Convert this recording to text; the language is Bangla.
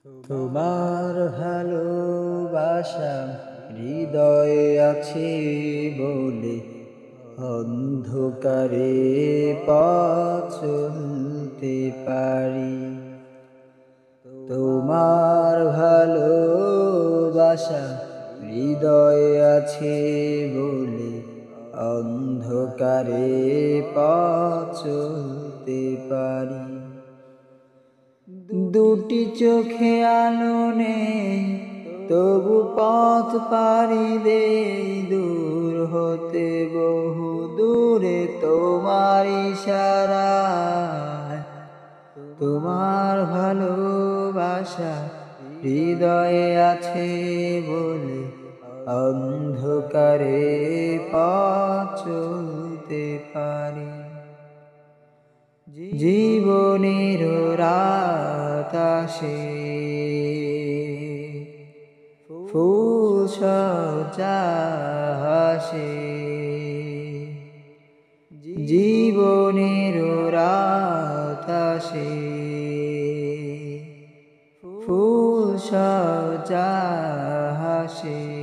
তোমার ভালোবাসা হৃদয়ে আছে বলে অন্ধকারে পথ চলতে পারি। তোমার ভালোবাসা হৃদয়ে আছে বলে অন্ধকারে পথ চলতে পারি। দুটি চোখে আলো নেই তবু পথ পাড়ি দেই দূর হতে বহু দূরে তোমার ইশারায়। তোমার ভালোবাসা হৃদয়ে আছে বলে অন্ধকারে পথ চলতে পারি। জীবনের রাত আসে ফুল সজ্জা হাসে, জীবনের রাত আসে ফুল সজ্জা হাসে।